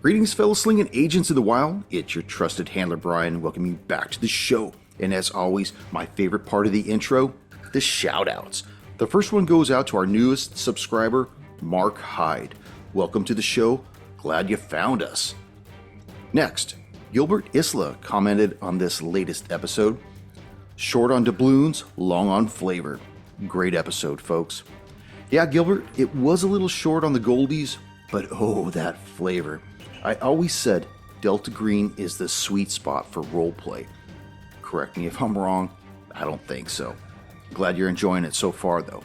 Greetings, fellow slinging agents of the wild. It's your trusted handler, Brian, welcoming you back to the show. And as always, my favorite part of the intro, the shout-outs. The first one goes out to our newest subscriber, Mark Hyde. Welcome to the show. Glad you found us. Next, Gilbert Isla commented on this latest episode. Short on doubloons, long on flavor. Great episode, folks. Yeah, Gilbert, it was a little short on the goldies, but oh, that flavor. I always said Delta Green is the sweet spot for roleplay. Correct me if I'm wrong, I don't think so. Glad you're enjoying it so far, though.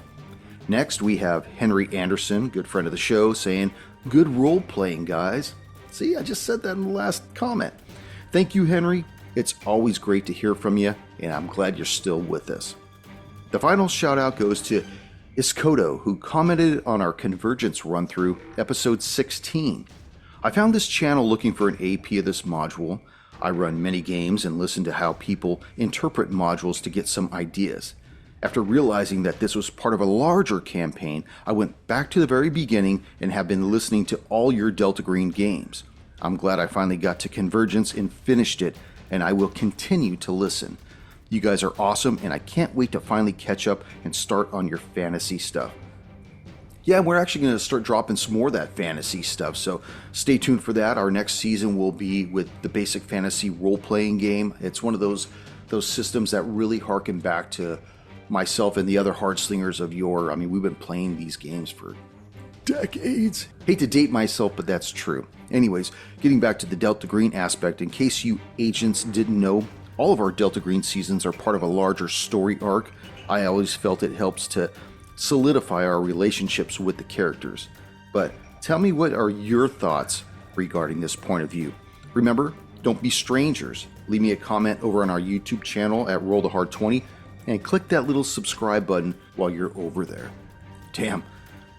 Next, we have Henry Anderson, good friend of the show, saying, good role-playing, guys. See, I just said that in the last comment. Thank you, Henry. It's always great to hear from you, and I'm glad you're still with us. The final shout-out goes to Iskoto, who commented on our Convergence run-through, episode 16. I found this channel looking for an AP of this module. I run many games and listen to how people interpret modules to get some ideas. After realizing that this was part of a larger campaign, I went back to the very beginning and have been listening to all your Delta Green games. I'm glad I finally got to Convergence and finished it, and I will continue to listen. You guys are awesome, and I can't wait to finally catch up and start on your fantasy stuff. Yeah, we're actually going to start dropping some more of that fantasy stuff, so stay tuned for that. Our next season will be with the basic fantasy role-playing game. It's one of those systems that really harken back to myself and the other hard slingers of yore. I mean, we've been playing these games for decades. Hate to date myself, but that's true. Anyways, getting back to the Delta Green aspect, in case you agents didn't know, all of our Delta Green seasons are part of a larger story arc. I always felt it helps to solidify our relationships with the characters. But tell me, what are your thoughts regarding this point of view? Remember, don't be strangers. Leave me a comment over on our YouTube channel at Roll the Hard 20 and click that little subscribe button while you're over there. Damn,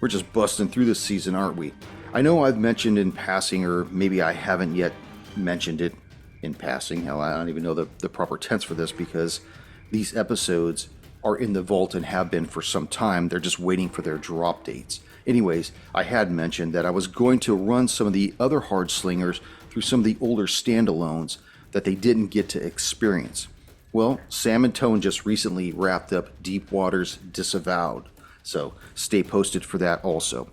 we're just busting through this season, aren't we? I know I've mentioned in passing, or maybe I haven't yet mentioned it in passing. Hell, I don't even know the proper tense for this, because these episodes are in the vault and have been for some time. They're just waiting for their drop dates. Anyways, I had mentioned that I was going to run some of the other hard slingers through some of the older standalones that they didn't get to experience. Well, Sam and Tone just recently wrapped up Deep Waters Disavowed, so stay posted for that also.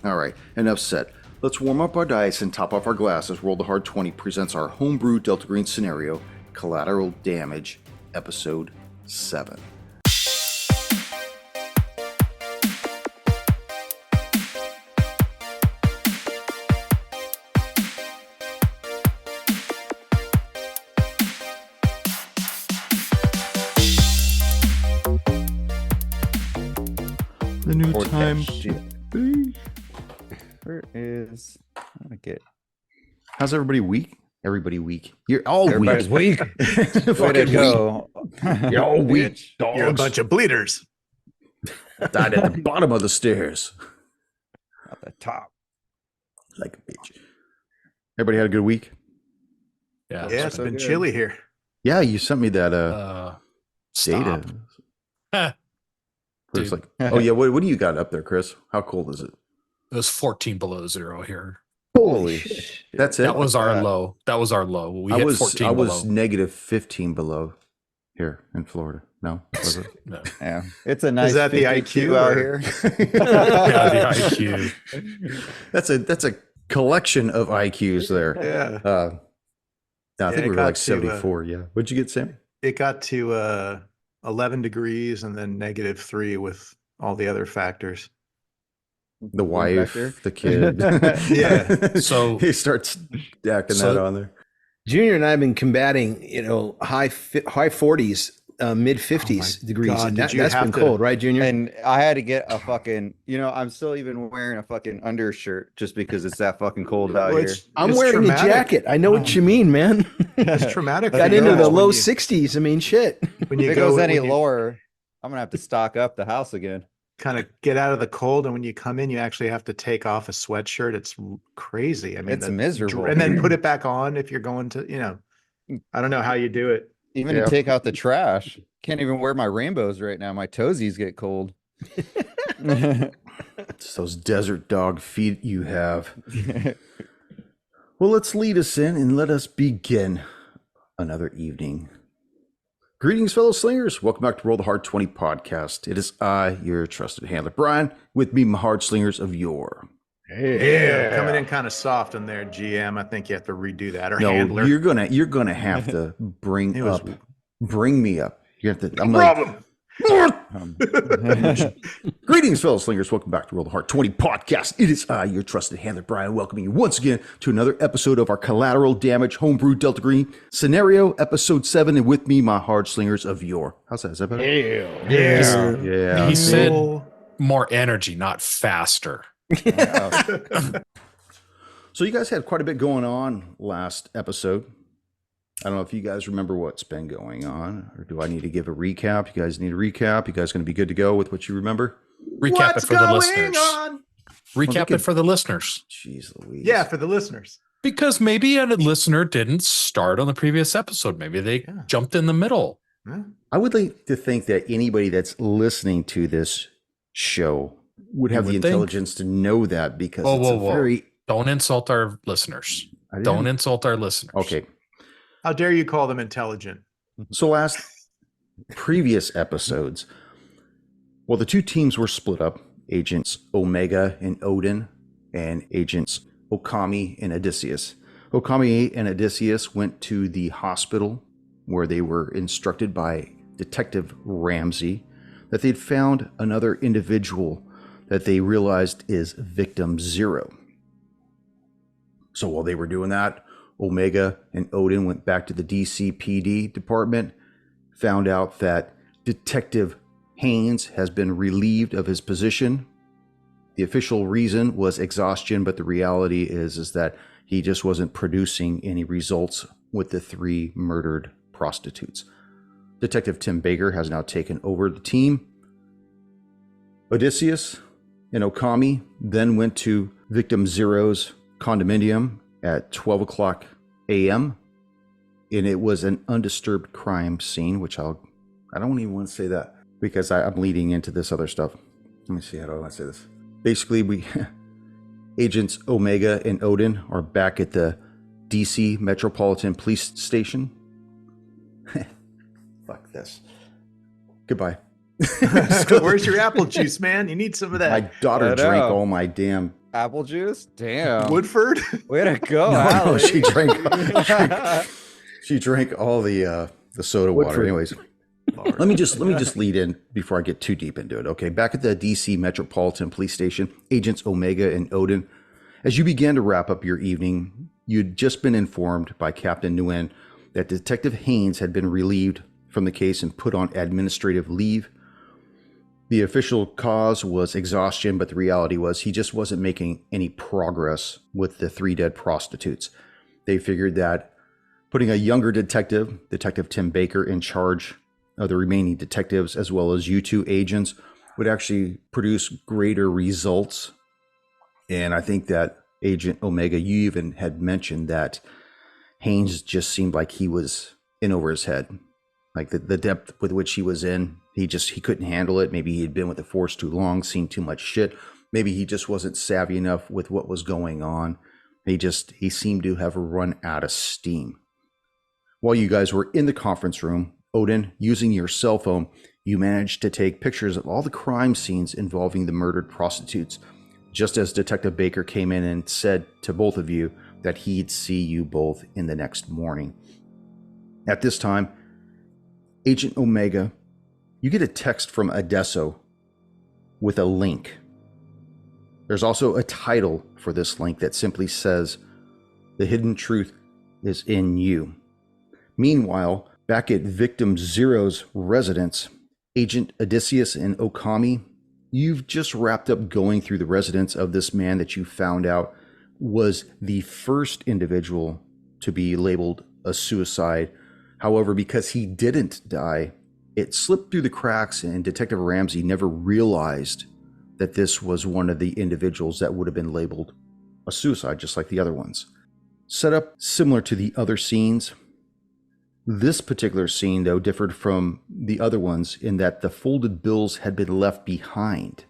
Alright, enough said. Let's warm up our dice and top off our glass as Roll the Hard 20 presents our homebrew Delta Green scenario, Collateral Damage, Episode 7. The new time. Where is? I want to get. How's everybody weak? Everybody weak. You're all Everybody's weak. Way to go. You're all weak. Dogs. You're a bunch of bleeders. Died at the bottom of the stairs. At the top. Like a bitch. Everybody had a good week? Yeah, Yeah, it's so been good. chilly here. Yeah, you sent me that data. Stop. Where it's Dude. like, oh yeah, what do you got up there, Chris? How cold is it? It was 14 below zero here. Holy shit. That's it? That was our low. That was our low. We hit 14 I below. was negative 15 below here in Florida. No? Was it? No. Yeah, it's a nice. that the 52 IQ out or- here? Yeah, the IQ. That's a collection of IQs there. Yeah. No, I think it we were got like to, 74. Yeah. What'd you get, Sam? It got to 11 degrees and then -3 with all the other factors. The wife, Vector? the kid. Yeah. So- he starts stacking that on there. Junior and I have been combating, high 40s, mid 50s degrees. God, And did that, you that's have been to- cold, right, Junior? And I had to get a fucking. I'm still even wearing a fucking undershirt just because it's that fucking cold out Well, here. I'm it's wearing traumatic. a jacket. I know what you mean, man. It's traumatic. Got for into girls the when low you- 60s. I mean, shit. When If you it go goes any when you lower, I'm gonna have to stock up the house again. kind of get out of the cold, and when you come in, you actually have to take off a sweatshirt. It's crazy. I mean, It's miserable. And then put it back on if you're going to, I don't know how you do it. Even Yeah. to take out the trash. Can't even wear my rainbows right now. My toesies get cold. It's those desert dog feet you have. Well, let's lead us in and let us begin another evening. Greetings, fellow slingers. Welcome back to Roll the Hard 20 podcast. It is I, your trusted handler, Brian, with me, my hard slingers of yore. Yeah, coming in kind of soft in there, GM. I think you have to redo that, or No, handler. you're gonna have to bring me up. You have to. I'm problem. Greetings, fellow slingers. Welcome back to Roll the Hard 20 podcast. It is I, your trusted handler, Brian, welcoming you once again to another episode of our Collateral Damage Homebrew Delta Green scenario, episode 7, and with me, my hard slingers of yore. How's that? Is that better? Yeah. He said more energy, not faster. So you guys had quite a bit going on last episode. I don't know if you guys remember what's been going on, or do I need to give a recap? You guys need a recap? You guys going to be good to go with what you remember? Recap it for the listeners. Recap Well, it for the listeners. Jeez Louise. Yeah, for the listeners. Because maybe a listener didn't start on the previous episode. Maybe they jumped in the middle. Yeah. I would like to think that anybody that's listening to this show would have the intelligence to know that, because it's Don't insult our listeners. Don't insult our listeners. Okay. How dare you call them intelligent? So previous episodes, well, the two teams were split up. Agents Omega and Odin, and Agents Okami and Odysseus. Okami and Odysseus went to the hospital where they were instructed by Detective Ramsey that they'd found another individual that they realized is Victim 0. So while they were doing that, Omega and Odin went back to the DCPD department, found out that Detective Haynes has been relieved of his position. The official reason was exhaustion, but the reality is that he just wasn't producing any results with the 3 murdered prostitutes. Detective Tim Baker has now taken over the team. Odysseus and Okami then went to Victim Zero's condominium at 12 o'clock a.m. and it was an undisturbed crime scene, which I don't even want to say that because I'm leading into this other stuff. Let me see, how do I want to say this? Basically, Agents Omega and Odin are back at the DC Metropolitan Police Station. Fuck this. Goodbye. Where's your apple juice, man? You need some of that. My daughter drank all my damn Apple juice? Damn. Woodford? Way to go, no, she drank all the soda water. Anyways, let me just lead in before I get too deep into it. Okay, back at the DC Metropolitan Police Station, Agents Omega and Odin, as you began to wrap up your evening, you'd just been informed by Captain Nguyen that Detective Haynes had been relieved from the case and put on administrative leave. The official cause was exhaustion, but the reality was he just wasn't making any progress with the 3 dead prostitutes. They figured that putting a younger detective, Detective Tim Baker, in charge of the remaining detectives, as well as you 2 agents, would actually produce greater results. And I think that Agent Omega, you even had mentioned that Haynes just seemed like he was in over his head. Like the depth with which he was in, he couldn't handle it. Maybe he'd been with the force too long, seen too much shit. Maybe he just wasn't savvy enough with what was going on. He seemed to have run out of steam. While you guys were in the conference room, Odin, using your cell phone, you managed to take pictures of all the crime scenes involving the murdered prostitutes, just as Detective Baker came in and said to both of you that he'd see you both in the next morning. At this time, Agent Omega, you get a text from Adesso with a link. There's also a title for this link that simply says, "The hidden truth is in you." Meanwhile, back at Victim Zero's residence, Agent Odysseus and Okami, you've just wrapped up going through the residence of this man that you found out was the first individual to be labeled a suicide. However, because he didn't die, it slipped through the cracks and Detective Ramsey never realized that this was one of the individuals that would have been labeled a suicide, just like the other ones. Set up similar to the other scenes. This particular scene, though, differed from the other ones in that the folded bills had been left behind.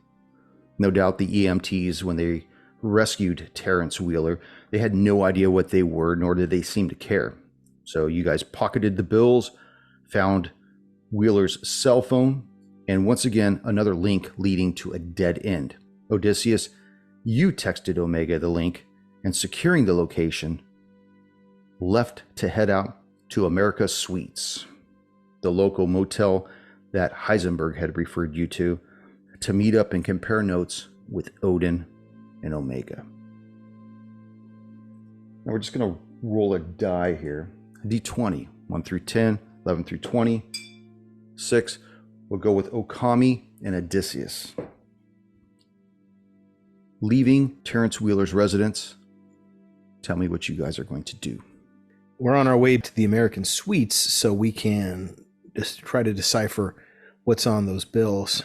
No doubt the EMTs, when they rescued Terrence Wheeler, They had no idea what they were, nor did they seem to care. So you guys pocketed the bills, found Wheeler's cell phone, and once again, another link leading to a dead end. Odysseus, you texted Omega the link, and securing the location, left to head out to America Suites, the local motel that Heisenberg had referred you to meet up and compare notes with Odin and Omega. Now we're just going to roll a die here. A D20, 1 through 10, 11 through 20, 6. We'll go with Okami and Odysseus. Leaving Terrence Wheeler's residence, tell me what you guys are going to do. We're on our way to the American Suites, so we can just try to decipher what's on those bills.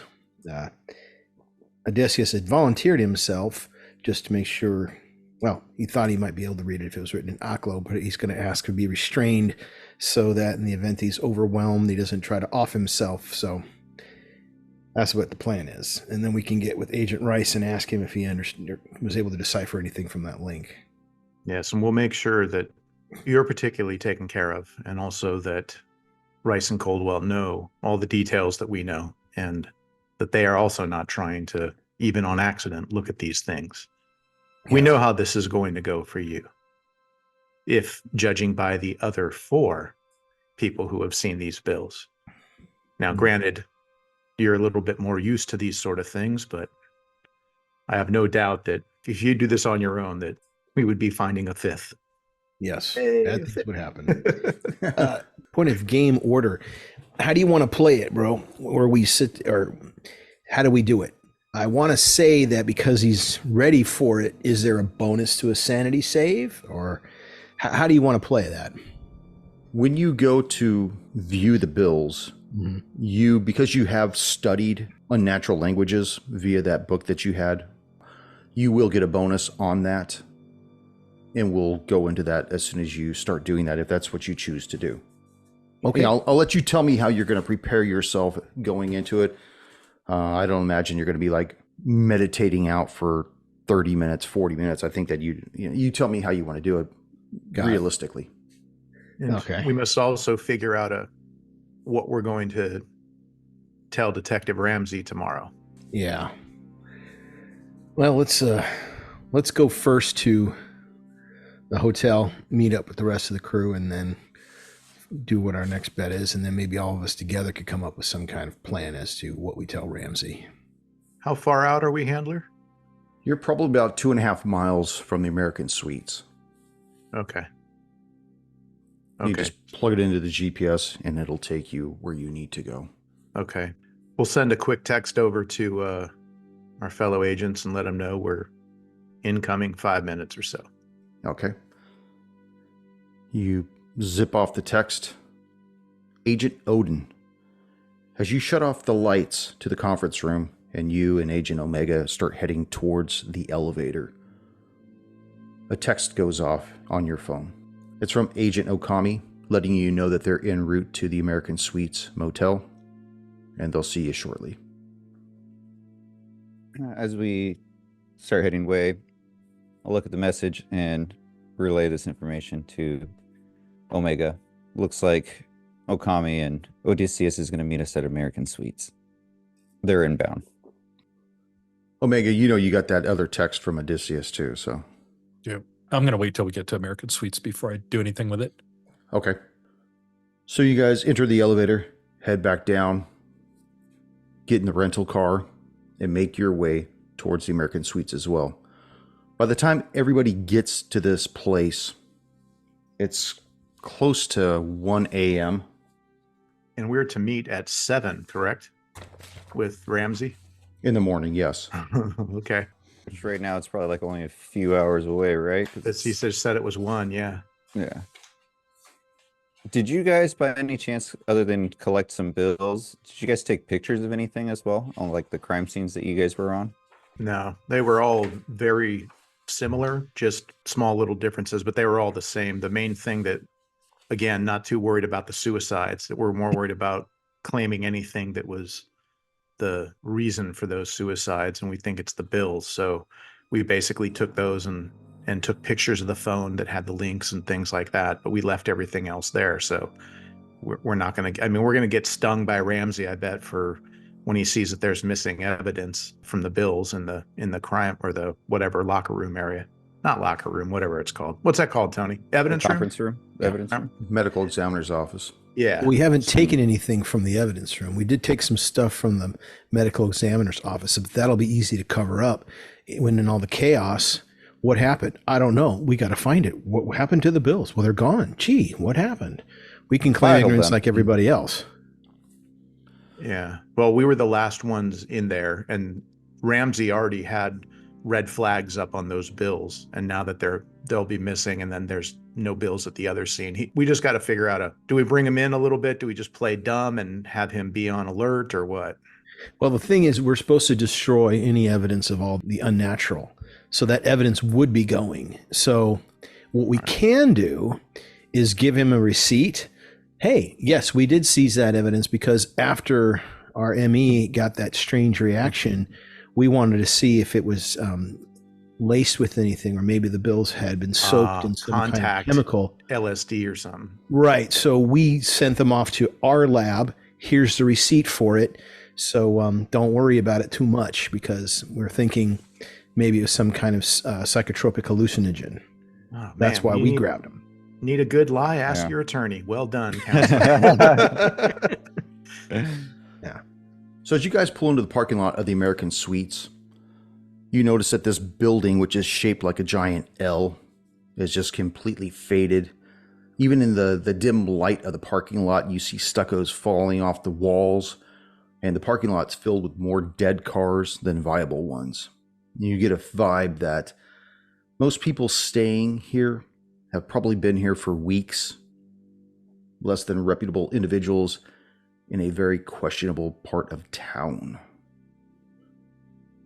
Odysseus had volunteered himself just to make sure. Well, he thought he might be able to read it if it was written in Aklo, but he's going to ask to be restrained so that in the event he's overwhelmed, he doesn't try to off himself. So that's what the plan is. And then we can get with Agent Rice and ask him if he was able to decipher anything from that link. Yes, and we'll make sure that you're particularly taken care of, and also that Rice and Coldwell know all the details that we know, and that they are also not trying to, even on accident, look at these things. We know how this is going to go for you, if judging by the other 4 people who have seen these bills. Now, granted, you're a little bit more used to these sort of things, but I have no doubt that if you do this on your own, that we would be finding a 5th. Yes, that's what happened. Point of game order. How do you want to play it, bro? Where we sit, or how do we do it? I want to say that because he's ready for it, is there a bonus to a sanity save? Or how do you want to play that? When you go to view the bills, because you have studied unnatural languages via that book that you had, you will get a bonus on that. And we'll go into that as soon as you start doing that, if that's what you choose to do. Okay. I'll let you tell me how you're going to prepare yourself going into it. I don't imagine you're going to be like meditating out for 30 minutes, 40 minutes. I think that you tell me how you want to do it realistically. Okay. We must also figure out what we're going to tell Detective Ramsey tomorrow. Yeah. Well, let's go first to the hotel, meet up with the rest of the crew, and then do what our next bet is, and then maybe all of us together could come up with some kind of plan as to what we tell Ramsey. How far out are we, Handler? You're probably about 2.5 miles from the American Suites. Okay. You just plug it into the GPS, and it'll take you where you need to go. Okay. We'll send a quick text over to our fellow agents and let them know we're incoming 5 minutes or so. Okay. You zip off the text. Agent Odin, as you shut off the lights to the conference room and you and Agent Omega start heading towards the elevator, a text goes off on your phone. It's from Agent Okami, letting you know that they're en route to the American Suites motel, and they'll see you shortly. As we start heading away, I'll look at the message and relay this information to Omega. Looks like Okami and Odysseus is going to meet us at American Suites. They're inbound. Omega, you got that other text from Odysseus too, so. Yeah. I'm going to wait till we get to American Suites before I do anything with it. Okay. So you guys enter the elevator, head back down, get in the rental car, and make your way towards the American Suites as well. By the time everybody gets to this place, it's close to 1 a.m. And we're to meet at 7, correct? With Ramsey? In the morning, yes. Okay. Which right now it's probably like only a few hours away, right? He said it was 1, yeah. Yeah. Did you guys, by any chance, other than collect some bills, did you guys take pictures of anything as well on like the crime scenes that you guys were on? No, they were all very similar, just small little differences, but they were all the same. The main thing that, again, not too worried about the suicides, that we're more worried about claiming anything that was the reason for those suicides, and we think it's the bills. So we basically took those and and took pictures of the phone that had the links and things like that, but we left everything else there. So we're not going to, I mean, we're going to get stung by Ramsey, I bet, for when he sees that there's missing evidence from the bills in the crime or the whatever locker room area. Not locker room, whatever it's called. What's that called, Tony? Evidence room? Conference room? Yeah. Evidence room? Medical examiner's office. Yeah. We haven't taken anything from the evidence room. We did take some stuff from the medical examiner's office, but that'll be easy to cover up. When in all the chaos, what happened? I don't know. We got to find it. What happened to the bills? Well, they're gone. Gee, what happened? We can claim Filed ignorance them. like everybody else. Yeah. Well, we were the last ones in there, and Ramsey already had red flags up on those bills. And now that they'll be missing, and then there's no bills at the other scene. We just got to figure out do we bring him in a little bit? Do we just play dumb and have him be on alert, or what? Well, the thing is, we're supposed to destroy any evidence of all the unnatural. So that evidence would be going. So what we can do is give him a receipt. Hey, yes, we did seize that evidence because after our ME got that strange reaction, we wanted to see if it was laced with anything, or maybe the bills had been soaked in some kind of chemical. LSD or something. Right. So we sent them off to our lab. Here's the receipt for it. So don't worry about it too much, because we're thinking maybe it was some kind of psychotropic hallucinogen. Oh, That's why we grabbed them. Need a good lie? Ask your attorney. Well done, Yeah. So as you guys pull into the parking lot of the American Suites, you notice that this building, which is shaped like a giant L, is just completely faded. Even in the dim light of the parking lot, you see stuccos falling off the walls, and the parking lot's filled with more dead cars than viable ones. You get a vibe that most people staying here have probably been here for weeks, less than reputable individuals in a very questionable part of town.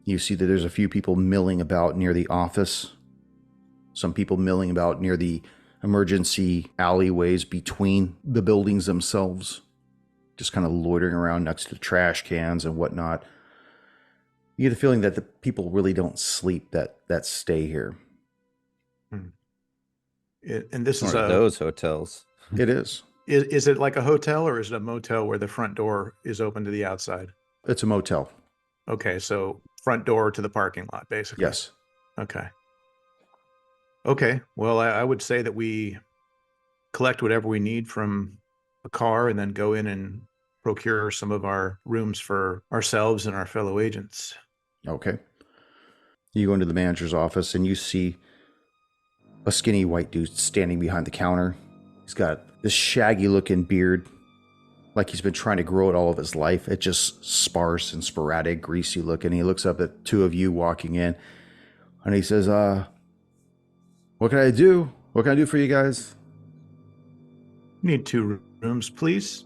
You see that there's a few people milling about near the office, some people milling about near the emergency alleyways between the buildings themselves, just kind of loitering around next to the trash cans and whatnot. You get the feeling that the people really don't sleep that stay here. And this is those hotels. It is. Is it like a hotel, or is it a motel where the front door is open to the outside? It's a motel. Okay, so front door to the parking lot, basically. Yes. Okay. Okay. Well, I would say that we collect whatever we need from a car and then go in and procure some of our rooms for ourselves and our fellow agents. Okay. You go into the manager's office and you see a skinny white dude standing behind the counter. He's got this shaggy looking beard, like he's been trying to grow it all of his life. It's just sparse and sporadic, greasy looking. He looks up at two of you walking in and he says, what can I do? What can I do for you guys? Need 2 rooms, please.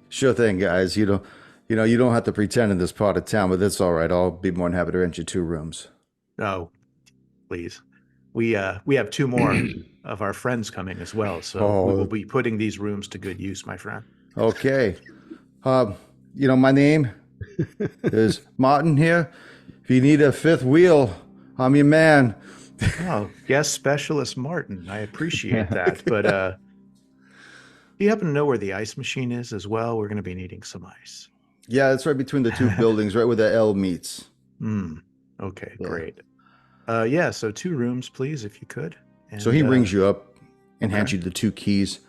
Sure thing, guys. You don't have to pretend in this part of town, but that's all right. I'll be more than happy to rent you 2 rooms. Oh, please. We have 2 more of our friends coming as well, so we will be putting these rooms to good use, my friend. Okay. My name is Martin here. If you need a 5th wheel, I'm your man. Oh, yes, Specialist Martin. I appreciate that. But do you happen to know where the ice machine is as well? We're going to be needing some ice. Yeah, it's right between the 2 buildings, right where the L meets. Okay, Yeah. great. So 2 rooms, please, if you could. And, so he rings you up and hands you the 2 keys.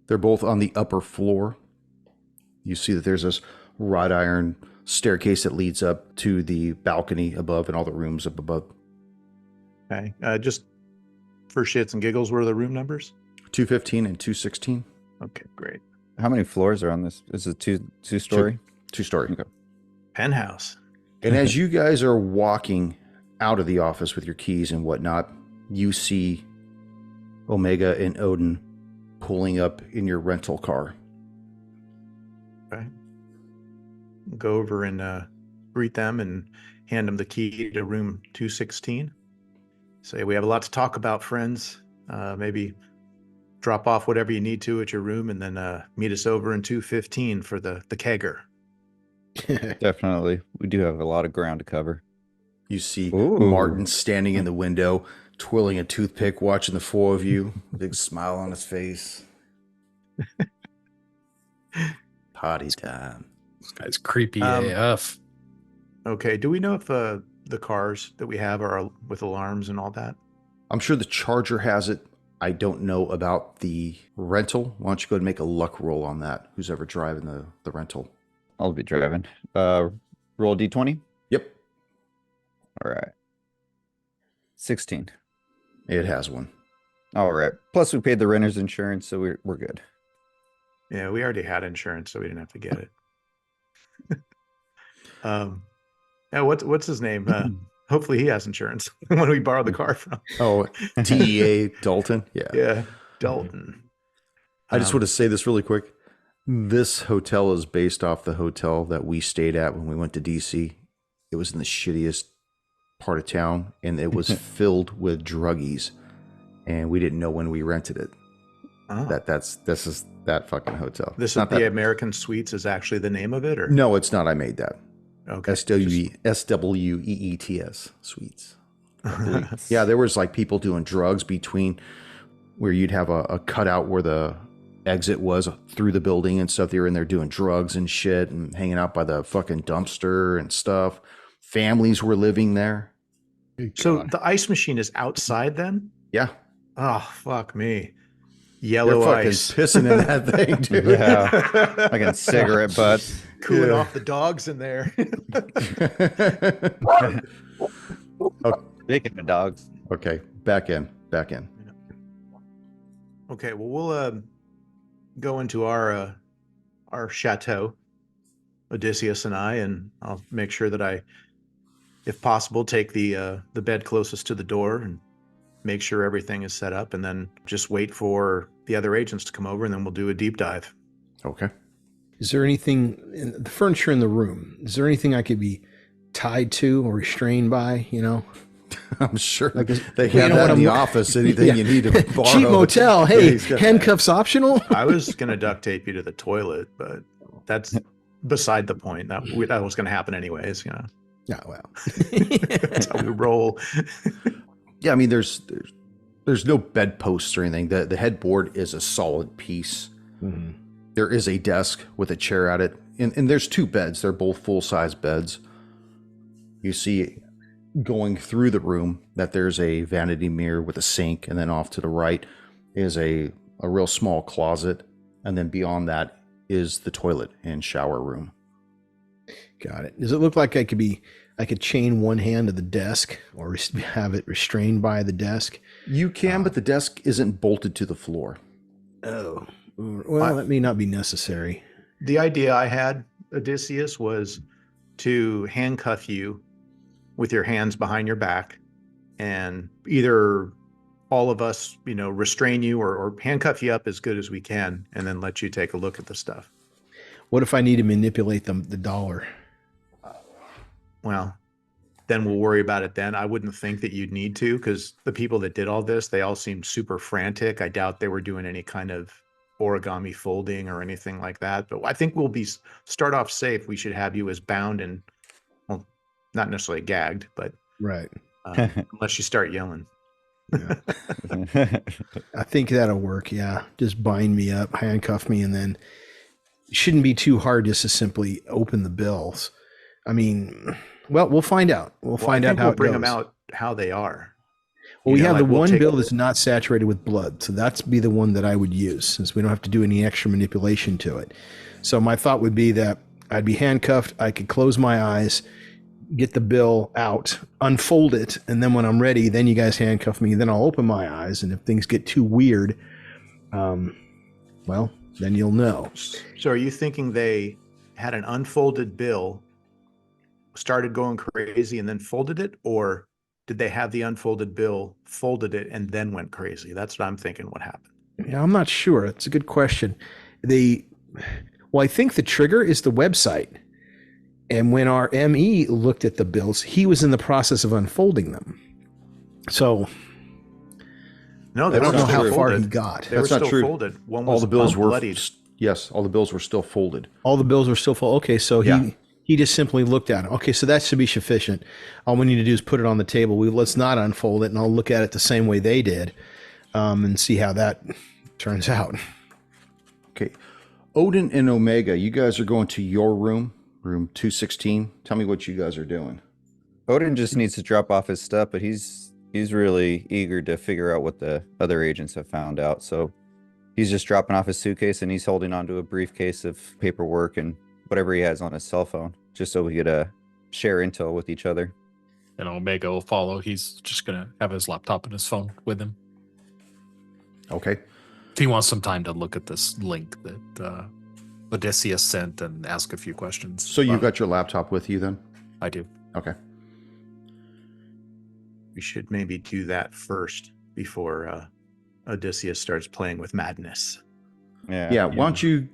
They're both on the upper floor. You see that there's this wrought iron staircase that leads up to the balcony above and all the rooms up above. Okay. Just for shits and giggles, what are the room numbers? 215 and 216. Okay, great. How many floors are on this? Is it two-story? 2-story. Okay. Penthouse. And as you guys are walking out of the office with your keys and whatnot, you see Omega and Odin pulling up in your rental car. Okay. Go over and greet them and hand them the key to room 216. Say, we have a lot to talk about, friends. Maybe drop off whatever you need to at your room and then meet us over in 215 for the kegger. Definitely. We do have a lot of ground to cover. You see Ooh. Martin standing in the window, twirling a toothpick, watching the four of you. Big smile on his face. Party time. This guy's creepy Um, AF. Okay. Do we know if the cars that we have are with alarms and all that? I'm sure the Charger has it. I don't know about the rental. Why don't you go ahead and make a luck roll on that? Who's ever driving the rental? I'll be driving. Roll D20. Yep, All right. 16. it has one. All right. Plus, we paid the renter's insurance, so we're good. Yeah, we already had insurance, so we didn't have to get it. Yeah, what's his name? Hopefully he has insurance when we borrowed the car from. Oh, TEA Dalton. Yeah. Yeah, Dalton. I just want to say this really quick. This hotel is based off the hotel that we stayed at when we went to DC. It was in the shittiest part of town, and it was filled with druggies, and we didn't know when we rented it. Oh. This is that fucking hotel. This Not is the that- American Suites is actually the name of it, or No, it's not. I made that. okay, SWEETS Suites. Yeah, there was like people doing drugs between where you'd have a cutout where the exit was through the building and stuff. They were in there doing drugs and shit and hanging out by the fucking dumpster and stuff. Families were living there. So the ice machine is outside then? Yeah. Oh, fuck me. They're Yellow fucking ice. pissing in that thing, dude. Yeah. Fucking cigarette butts. Cooling Yeah. off the dogs in there. Speaking of dogs. Okay, back in. Okay, well, we'll go into our chateau, Odysseus and I, and I'll make sure that I, if possible, take the bed closest to the door and make sure everything is set up, and then just wait for the other agents to come over, and then we'll do a deep dive. Okay. Is there anything in the furniture in the room? Is there anything I could be tied to or restrained by? You know, I'm sure Like, they you have know that what in the I'm- office. Anything Yeah. you need to borrow. cheap motel. Yeah, Hey, he's got- handcuffs optional. I was going to duct tape you to the toilet, but that's beside the point. That was going to happen anyways. You know, Yeah, well, that's how we roll. Yeah, I mean, there's no bedposts or anything. The headboard is a solid piece. Mhm. There is a desk with a chair at it, and there's two beds. They're both full-size beds. You see, going through the room, that there's a vanity mirror with a sink, and then off to the right is a real small closet, and then beyond that is the toilet and shower room. Got it. Does it look like I could chain one hand to the desk or have it restrained by the desk? You can, but the desk isn't bolted to the floor. Oh, well, that may not be necessary. The idea I had, Odysseus, was to handcuff you with your hands behind your back, and either all of us, restrain you or handcuff you up as good as we can, and then let you take a look at the stuff. What if I need to manipulate the dollar? Well, then we'll worry about it then. I wouldn't think that you'd need to, because the people that did all this, they all seemed super frantic. I doubt they were doing any kind of origami folding or anything like that. But I think we'll start off safe. We should have you as bound and, well, not necessarily gagged, but Right. unless you start yelling. I think that'll work. Yeah. Just bind me up, handcuff me, and then it shouldn't be too hard just to simply open the bills. I mean, well, we'll find out. We'll find I out think how we'll it bring goes. them out how they are. Well, we You know, have like the we'll one take- bill that's not saturated with blood. So that's be the one that I would use, since we don't have to do any extra manipulation to it. So my thought would be that I'd be handcuffed. I could close my eyes, get the bill out, unfold it. And then when I'm ready, then you guys handcuff me. Then I'll open my eyes. And if things get too weird, well, then you'll know. So are you thinking they had an unfolded bill, started going crazy, and then folded it? Or did they have the unfolded bill, folded it, and then went crazy? That's what I'm thinking what happened. Yeah, I'm not sure. It's a good question. Well, I think the trigger is the website. And when our ME looked at the bills, he was in the process of unfolding them. So No, I they don't were know still how folded. far he got. They were That's not still true. folded. One All was the bills were bloodied. yes, all the bills were still folded. All the bills were still full. Okay, so Yeah. He just simply looked at it. Okay, so that should be sufficient. All we need to do is put it on the table. Let's not unfold it, and I'll look at it the same way they did, and see how that turns out. Okay. Odin and Omega, you guys are going to your room 216. Tell me what you guys are doing. Odin just needs to drop off his stuff, but he's really eager to figure out what the other agents have found out. So he's just dropping off his suitcase, and he's holding onto a briefcase of paperwork and whatever he has on his cell phone, just so we could share intel with each other. And Omega will follow. He's just going to have his laptop and his phone with him. Okay. If he wants some time to look at this link that Odysseus sent and ask a few questions. So you got your laptop with you then? I do. Okay. We should maybe do that first before Odysseus starts playing with madness. Yeah. Why don't you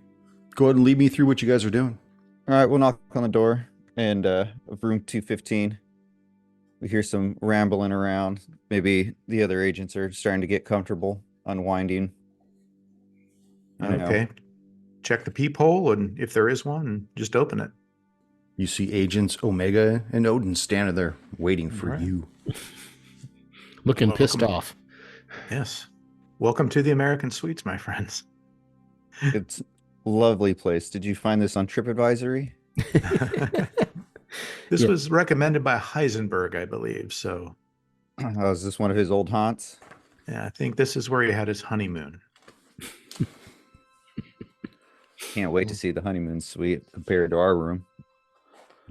go ahead and lead me through what you guys are doing? All right, we'll knock on the door, and of room 215. We hear some rambling around. Maybe the other agents are starting to get comfortable, unwinding. Okay. Check the peephole, and if there is one, just open it. You see agents Omega and Odin standing there waiting for you. Looking pissed off. Yes. Welcome to the American Suites, my friends. It's a lovely place. Did you find this on TripAdvisory? This was recommended by Heisenberg, I believe. So, Oh, is this one of his old haunts? yeah, I think this is where he had his honeymoon. Can't wait to see the honeymoon suite compared to our room.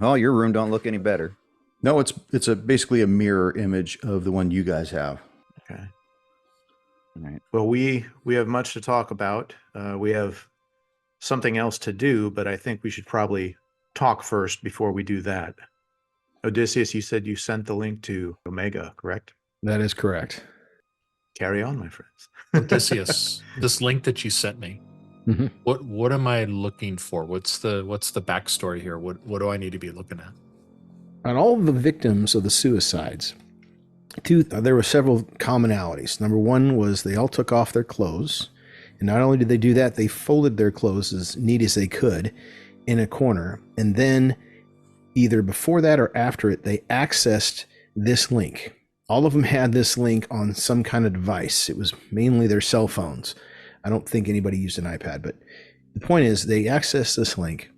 Oh, your room don't look any better. No, it's basically a mirror image of the one you guys have. Okay. All right. Well, we have much to talk about. We have something else to do, but I think we should probably talk first before we do that. Odysseus, you said you sent the link to Omega, correct? That is correct. Carry on, my friends. Odysseus, this link that you sent me, Mhm. what am I looking for? What's the backstory here? What do I need to be looking at? On all of the victims of the suicides, there were several commonalities. Number one was they all took off their clothes. And not only did they do that, they folded their clothes as neat as they could in a corner. And then either before that or after it, they accessed this link. All of them had this link on some kind of device. It was mainly their cell phones. I don't think anybody used an iPad, but the point is they accessed this link,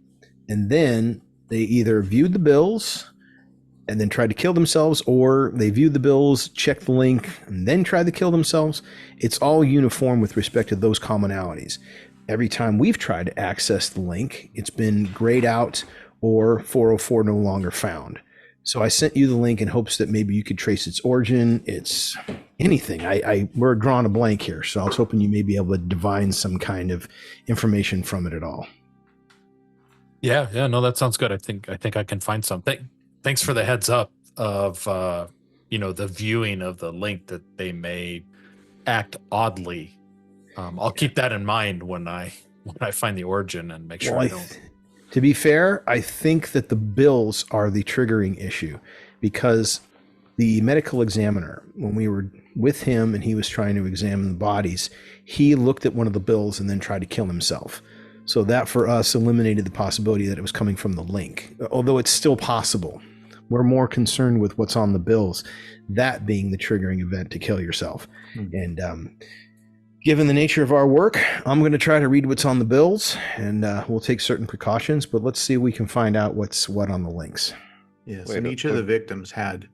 and then they either viewed the bills and then tried to kill themselves, or they viewed the bills, checked the link, and then tried to kill themselves. It's all uniform with respect to those commonalities. Every time we've tried to access the link, it's been grayed out or 404 no longer found. So I sent you the link in hopes that maybe you could trace its origin, its anything. We're drawing a blank here, so I was hoping you may be able to divine some kind of information from it at all. Yeah, no, that sounds good. I think I can find something. Thanks for the heads up of the viewing of the link, that they may act oddly. I'll keep that in mind when I find the origin and make sure I don't. To be fair, I think that the bills are the triggering issue, because the medical examiner, when we were with him and he was trying to examine the bodies, he looked at one of the bills and then tried to kill himself. So that for us eliminated the possibility that it was coming from the link, although it's still possible. We're more concerned with what's on the bills, that being the triggering event to kill yourself. And given the nature of our work, I'm going to try to read what's on the bills, and we'll take certain precautions, but let's see if we can find out what's what on the links. Yes, Wait, and each of the victims had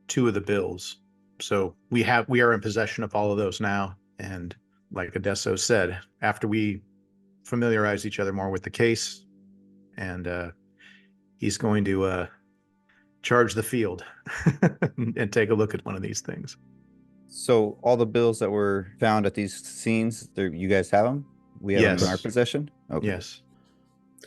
2 of the bills. So we are in possession of all of those now. And like Odesso said, after we familiarize each other more with the case, and he's going to charge the field and take a look at one of these things. So all the bills that were found at these scenes, you guys have them? We have them in our possession? Okay. Yes.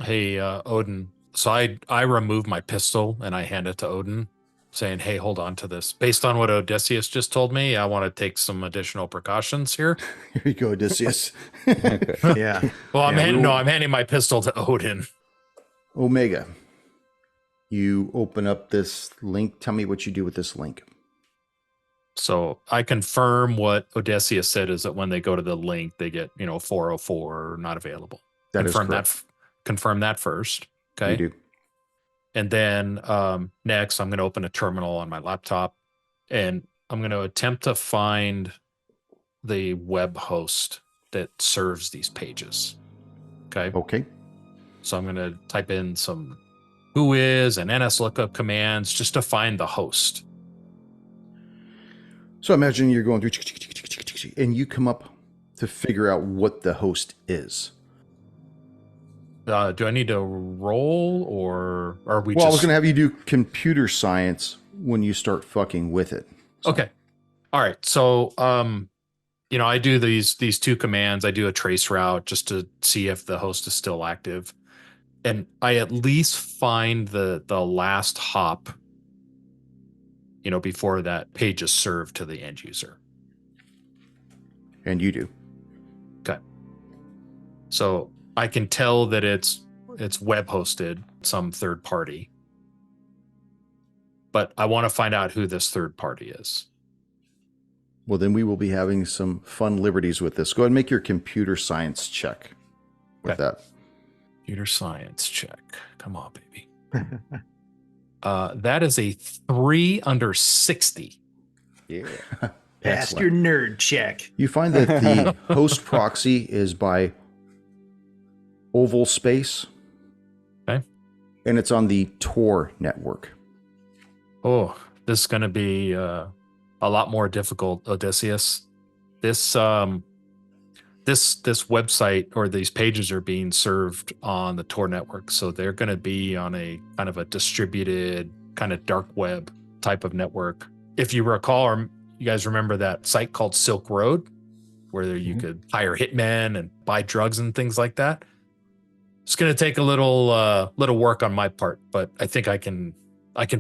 Hey, Odin. So I remove my pistol and I hand it to Odin, saying, "Hey, hold on to this. Based on what Odysseus just told me, I want to take some additional precautions here." Here you go, Odysseus. Okay. Yeah. Well, I'm Yeah, handing my pistol to Odin. Omega, you open up this link. Tell me what you do with this link. So I confirm what Odysseus said, is that when they go to the link, they get 404 not available. That is correct. Confirm that first. Okay. You do. And then next, I'm going to open a terminal on my laptop, and I'm going to attempt to find the web host that serves these pages. Okay. Okay. So I'm going to type in some whois and NSLOOKUP commands just to find the host. So imagine you're going through and you come up to figure out what the host is. Do I need to roll, or are we Well, I was just... going to have you do computer science when you start fucking with it. So. Okay. All right. So, I do these two commands. I do a trace route just to see if the host is still active. And I at least find the last hop, before that page is served to the end user. And you do. Okay. So I can tell that it's web hosted, some third party. But I want to find out who this third party is. Well, then we will be having some fun liberties with this. Go ahead and make your computer science check with that. Computer science check. Come on, baby. That is a 3 under 60. Yeah. Pass your nerd check. You find that the host proxy is by oval space. Okay. And it's on the Tor network. Oh, this is going to be a lot more difficult, Odysseus. This website, or these pages, are being served on the Tor network, so they're going to be on a kind of a distributed, kind of dark web type of network. If you recall, or you guys remember that site called Silk Road, where you could hire hitmen and buy drugs and things like that. It's going to take a little work on my part, but I think I can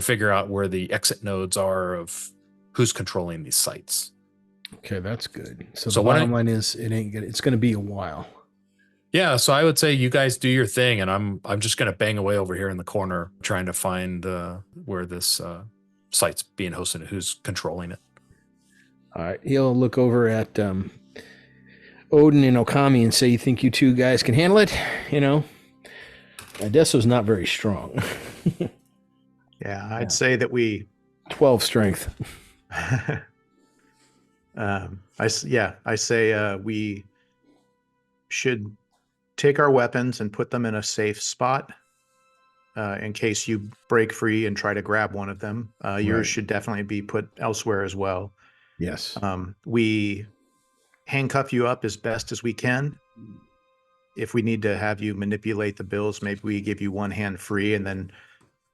figure out where the exit nodes are of who's controlling these sites. Okay, that's good. So So the when bottom line is it's going to be a while. Yeah, so I would say you guys do your thing, and I'm just going to bang away over here in the corner trying to find where this site's being hosted and who's controlling it. All right, he'll look over at Odin and Okami and say, "You think you two guys can handle it?" Odesso's not very strong. Yeah, I'd say that we 12 strength. I say we should take our weapons and put them in a safe spot in case you break free and try to grab one of them. Yours should definitely be put elsewhere as well. Yes. We handcuff you up as best as we can. If we need to have you manipulate the bills, maybe we give you one hand free, and then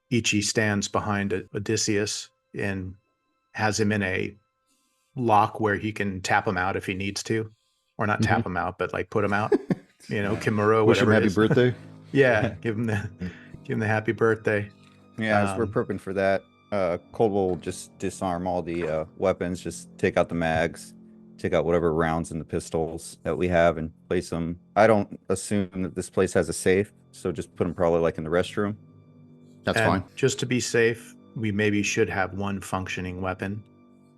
Ichi stands behind Odysseus and has him in a lock where he can tap him out if he needs to, or not tap him out, but like put him out. Kimura, Wish him whatever. happy birthday. Yeah, give him the happy birthday. Yeah, as we're prepping for that, Cold will just disarm all the weapons, just take out the mags, take out whatever rounds in the pistols that we have and place them. I don't assume that this place has a safe, so just put them probably like in the restroom. That's And fine. just to be safe, we maybe should have one functioning weapon.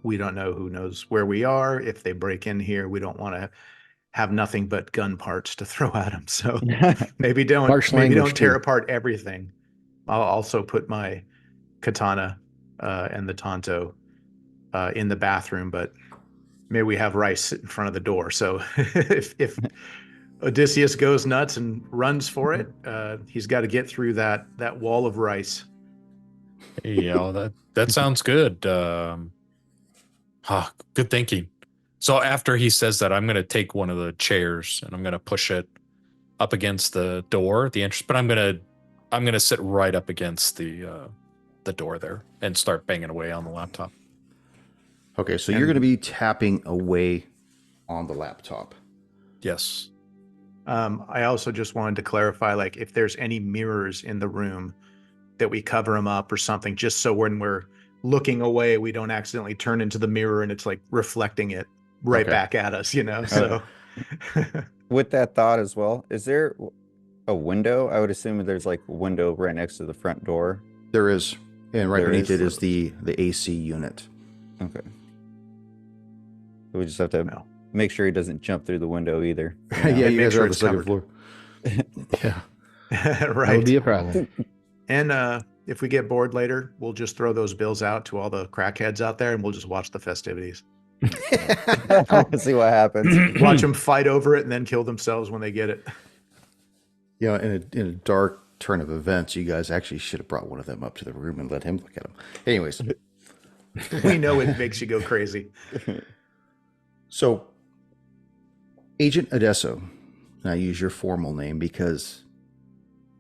We don't know who knows where we are. If they break in here, we don't want to have nothing but gun parts to throw at them. So maybe don't tear apart everything. I'll also put my katana and the tanto in the bathroom, but maybe we have Rice sit in front of the door. So if Odysseus goes nuts and runs for it, he's got to get through that wall of rice. That sounds good. Good thinking. So after he says that, I'm going to take one of the chairs and I'm going to push it up against the door, the entrance, but I'm going to sit right up against the door there and start banging away on the laptop. Okay, so you're going to be tapping away on the laptop. Yes. I also just wanted to clarify, like, if there's any mirrors in the room, that we cover them up or something, just so when we're looking away, we don't accidentally turn into the mirror and it's like reflecting it right back at us, so. With that thought as well, is there a window? I would assume there's like a window right next to the front door. There is, and right beneath it is the AC unit. Okay. So we just have to make sure he doesn't jump through the window either. Yeah, you guys are on the sure it's second covered. floor. Yeah. Right. That would be a problem. And if we get bored later, we'll just throw those bills out to all the crackheads out there, and we'll just watch the festivities. See what happens. Watch them fight over it and then kill themselves when they get it. You know, in a dark turn of events, you guys actually should have brought one of them up to the room and let him look at them. Anyways, We know it makes you go crazy. so Agent Adesso, and I use your formal name because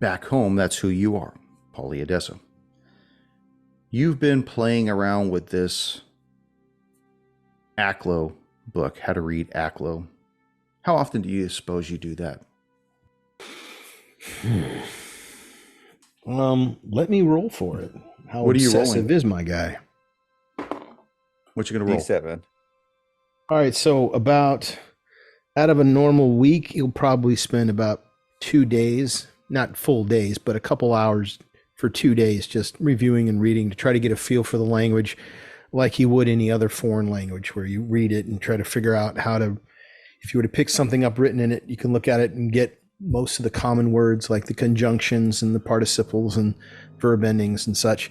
back home, that's who you are, Paulie Adesso. You've been playing around with this ACLO book, How to Read ACLO. How often do you suppose you do that? Let me roll for it. How What are you obsessive rolling? is my guy? What you gonna roll? D7. All right, so about out of a normal week, you'll probably spend about 2 days, not full days, but a couple hours for 2 days just reviewing and reading to try to get a feel for the language like you would any other foreign language where you read it and try to figure out how to, if you were to pick something up written in it, you can look at it and get most of the common words like the conjunctions and the participles and verb endings and such.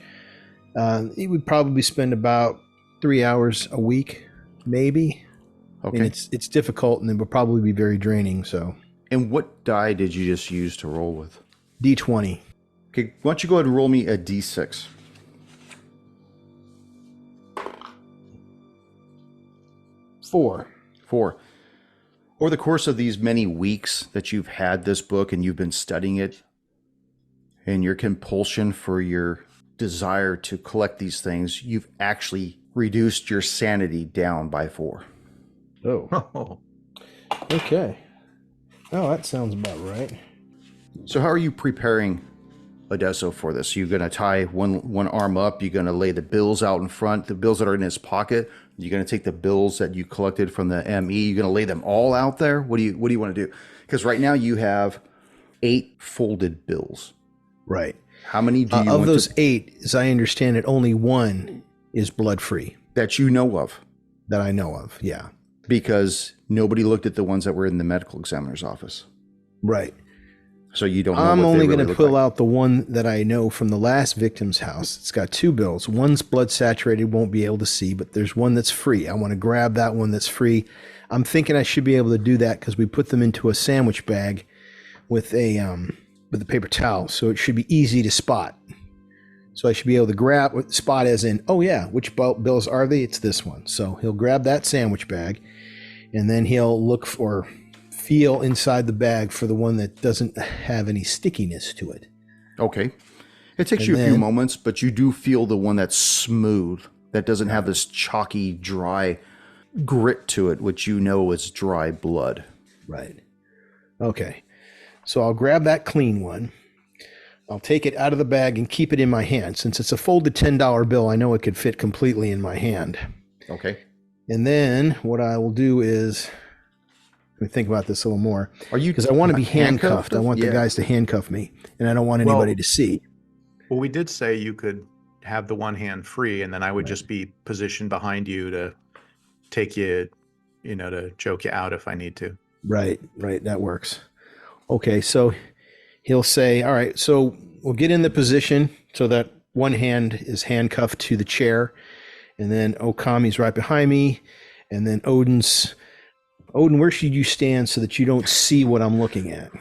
You would probably spend about 3 hours a week, maybe. Okay. And it's difficult and it will probably be very draining. So And what die did you just use to roll with? D20. Okay, why don't you go ahead and roll me a D6? 4. 4. Over the course of these many weeks that you've had this book and you've been studying it, and your compulsion for your desire to collect these things, you've actually reduced your sanity down by 4. Oh, Oh, okay. Oh, that sounds about right. So how are you preparing Adesso for this? You're going to tie one arm up. You're going to lay the bills out in front, the bills that are in his pocket. You're going to take the bills that you collected from the ME. You're going to lay them all out there. What do you want to do? Because right now you have 8 folded bills. Right. How many do you Of want those to, 8, as I understand it, only 1 is blood free that you know of? that I know of. Yeah. Because nobody looked at the ones that were in the medical examiner's office. Right. So you don't know I'm what only they going really to look pull like. out the one that I know from the last victim's house. It's got 2 bills. One's blood saturated, won't be able to see, but there's one that's free. I want to grab that one that's free. I'm thinking I should be able to do that because we put them into a sandwich bag with a paper towel, so it should be easy to spot. So I should be able to spot as in, oh yeah, which bills are they? It's this one. So he'll grab that sandwich bag, and then he'll look for, feel inside the bag for the one that doesn't have any stickiness to it. Okay. It takes And you a few then- moments, but you do feel the one that's smooth, that doesn't have this chalky, dry grit to it, which you know is dry blood. Right. Okay. So I'll grab that clean one. I'll take it out of the bag and keep it in my hand. Since it's a folded $10 bill, I know it could fit completely in my hand. Okay. And then what I will do is, let me think about this a little more, Are you? because I want to be handcuffed. I want the Yeah. guys to handcuff me, and I don't want anybody to see. well, we did say you could have the one hand free, and then I would just be positioned behind you to take you, to choke you out if I need to. Right, that works. Okay, so he'll say, all right, so we'll get in the position so that one hand is handcuffed to the chair, and then Okami's right behind me, and then Odin, where should you stand so that you don't see what I'm looking at?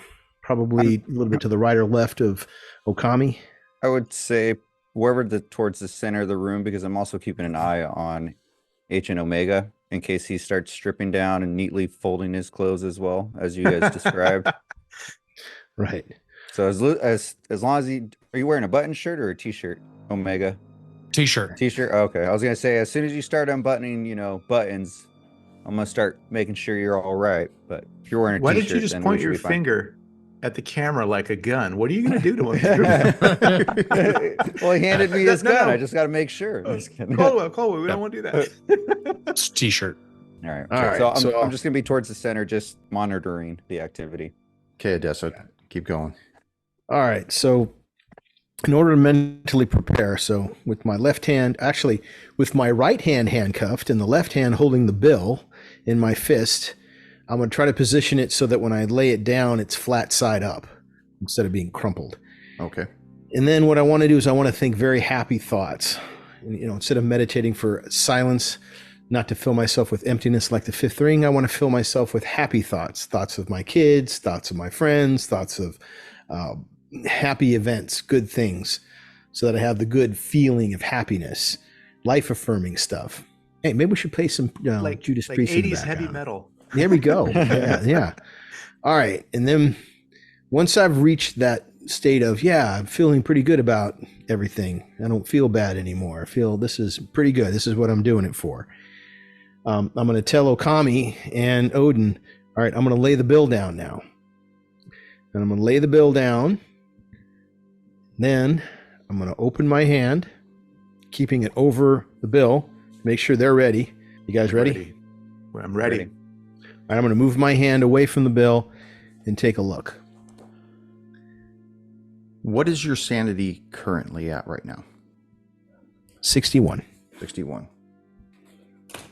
Probably a little bit to the right or left of Okami. I would say towards the center of the room, because I'm also keeping an eye on Agent Omega in case he starts stripping down and neatly folding his clothes as well, as you guys described. Right. So as long as are you wearing a button shirt or a t-shirt, Omega? T-shirt. T-shirt. Okay. I was gonna say as soon as you start unbuttoning, buttons, I'm gonna start making sure you're all right. But if you're wearing a Why t-shirt, did you just then point we should your be fine. finger at the camera like a gun? What are you going to do to him? Well, he handed me his No, gun. no. I just got to make sure. Just kidding. Caldwell, we don't want to do that. It's T-shirt. All right. All right, So so- I'm just gonna be towards the center, just monitoring the activity. Okay, Adesso, keep going. All right, so in order to mentally prepare, so with my left hand, actually with my right hand handcuffed and the left hand holding the bill in my fist, I'm going to try to position it so that when I lay it down, it's flat side up instead of being crumpled. Okay. And then what I want to do is I want to think very happy thoughts. You know, instead of meditating for silence, not to fill myself with emptiness like the fifth ring, I want to fill myself with happy thoughts, thoughts of my kids, thoughts of my friends, thoughts of happy events, good things, so that I have the good feeling of happiness, life affirming stuff. Hey, maybe we should play some Judas Priest in the 80s heavy background. metal. There we go. Yeah. All right. And then once I've reached that state of, I'm feeling pretty good about everything. I don't feel bad anymore. I feel this is pretty good. This is what I'm doing it for. I'm going to tell Okami and Odin, all right, I'm going to lay the bill down now. And I'm going to lay the bill down. Then I'm going to open my hand, keeping it over the bill. Make sure they're ready. You guys ready? I'm ready. All right, I'm going to move my hand away from the bill and take a look. What is your sanity currently at right now? 61. 61.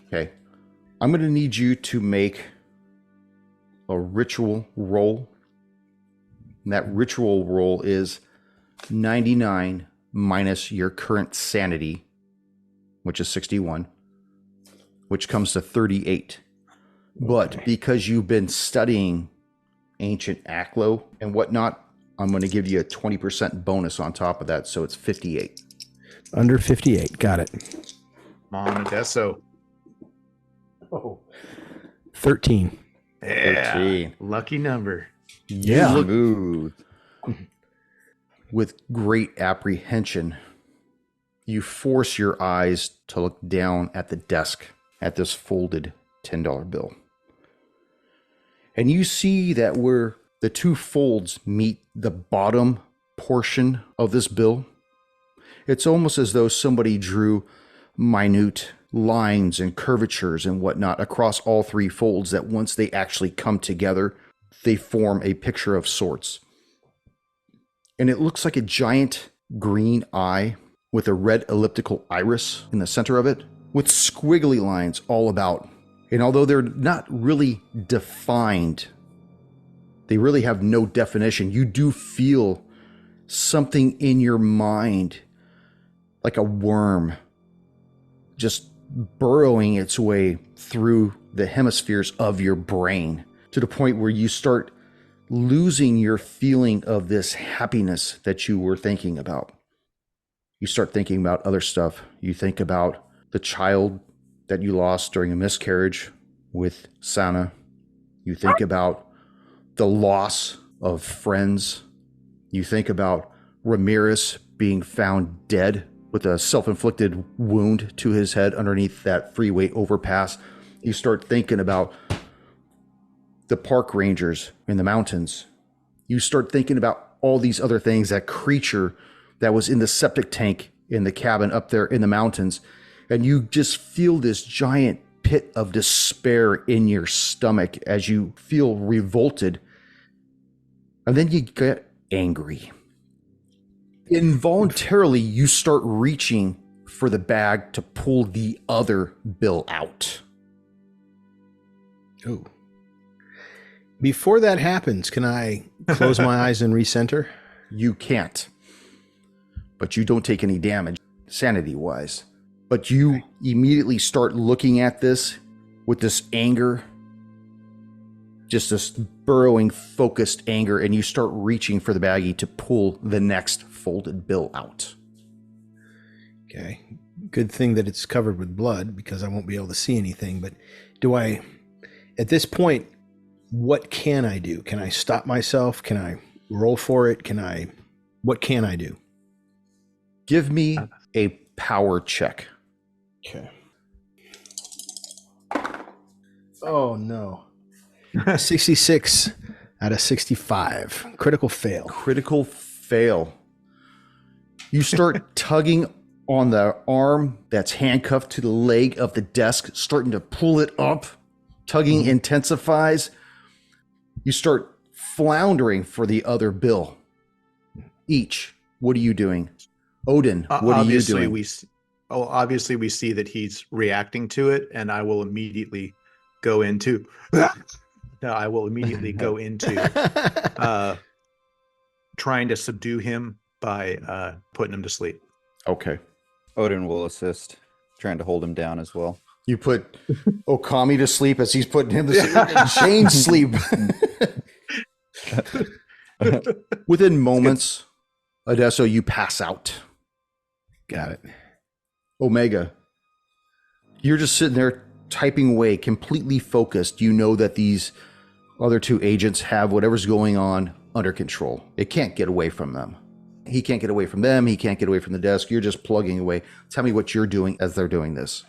Okay. I'm going to need you to make a ritual roll. And that ritual roll is 99 minus your current sanity, which is 61, which comes to 38. But because you've been studying ancient Aklo and whatnot, I'm going to give you a 20% bonus on top of that, so it's 58. Under 58. Got it. Come on, Adesso. Oh. 13. Yeah. 13. Lucky number. Yeah. Smooth. With great apprehension, you force your eyes to look down at the desk at this folded $10 bill. And you see that where the two folds meet the bottom portion of this bill, it's almost as though somebody drew minute lines and curvatures and whatnot across all three folds that once they actually come together, they form a picture of sorts. And it looks like a giant green eye with a red elliptical iris in the center of it, with squiggly lines all about. And although they're not really defined, they really have no definition, you do feel something in your mind, like a worm, just burrowing its way through the hemispheres of your brain to the point where you start losing your feeling of this happiness that you were thinking about. You start thinking about other stuff. You think about the child that you lost during a miscarriage with Sana. You think about the loss of friends. You think about Ramirez being found dead with a self-inflicted wound to his head underneath that freeway overpass. You start thinking about the park rangers in the mountains. You start thinking about all these other things, that creature that was in the septic tank in the cabin up there in the mountains. And you just feel this giant pit of despair in your stomach as you feel revolted. And then you get angry. Involuntarily, you start reaching for the bag to pull the other bill out. Oh. Before that happens, can I close my eyes and recenter? You can't. But you don't take any damage, sanity-wise. But you immediately start looking at this with this anger, just this burrowing, focused anger, and you start reaching for the baggie to pull the next folded bill out. Okay. Good thing that it's covered with blood because I won't be able to see anything. But at this point, what can I do? Can I stop myself? Can I roll for it? What can I do? Give me a power check. Okay. Oh, no. 66 out of 65. Critical fail. Critical fail. You start tugging on the arm that's handcuffed to the leg of the desk, starting to pull it up. Tugging intensifies. You start floundering for the other bill. Each, what are you doing? Odin, what are you doing? Obviously, we see that he's reacting to it, and I will immediately go into... trying to subdue him by putting him to sleep. Okay. Odin will assist, trying to hold him down as well. You put Okami to sleep as he's putting him to sleep. And Shane sleep. Within moments, Adesso, you pass out. Got it. Omega, you're just sitting there typing away, completely focused. You know that these other two agents have whatever's going on under control. It can't get away from them. He can't get away from them. He can't get away from the desk. You're just plugging away. Tell me what you're doing as they're doing this.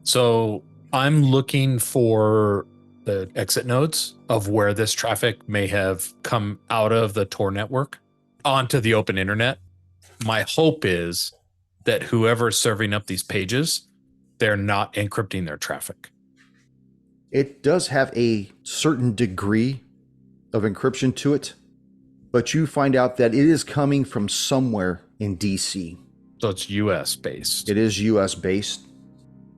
So I'm looking for the exit nodes of where this traffic may have come out of the Tor network onto the open internet. My hope is that whoever's serving up these pages, they're not encrypting their traffic. It does have a certain degree of encryption to it, but you find out that it is coming from somewhere in DC. So it's US based. It is US based.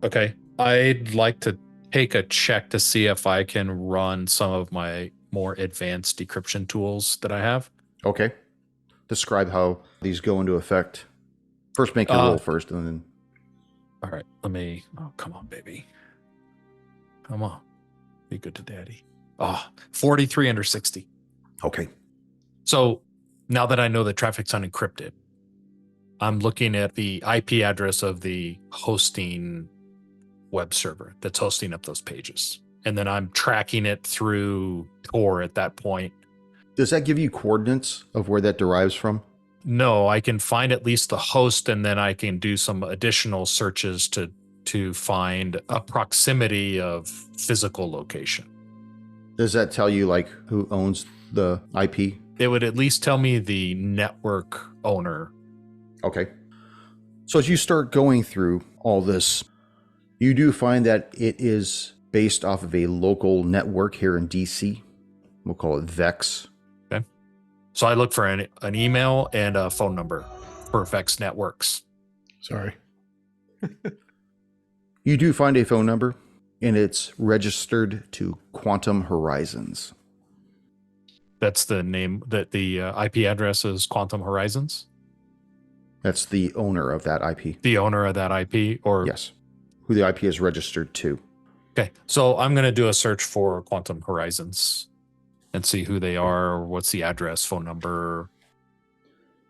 Okay. I'd like to take a check to see if I can run some of my more advanced decryption tools that I have. Okay. Describe how these go into effect. First, make your roll first, and then. All right. Oh, come on, baby. Come on. Be good to daddy. 43 under 60. Okay. So now that I know the traffic's unencrypted, I'm looking at the IP address of the hosting web server that's hosting up those pages. And then I'm tracking it through Tor at that point. Does that give you coordinates of where that derives from? No, I can find at least the host, and then I can do some additional searches to find a proximity of physical location. Does that tell you like who owns the IP? It would at least tell me the network owner. Okay. So as you start going through all this, you do find that it is based off of a local network here in DC. We'll call it VEX. Okay. So I look for an email and a phone number for VEX Networks. Sorry. You do find a phone number, and it's registered to Quantum Horizons. That's the name, that the IP address is Quantum Horizons? That's the owner of that IP. The owner of that IP? Or Yes. Who the IP is registered to. Okay. So I'm going to do a search for Quantum Horizons and see who they are, what's the address, phone number.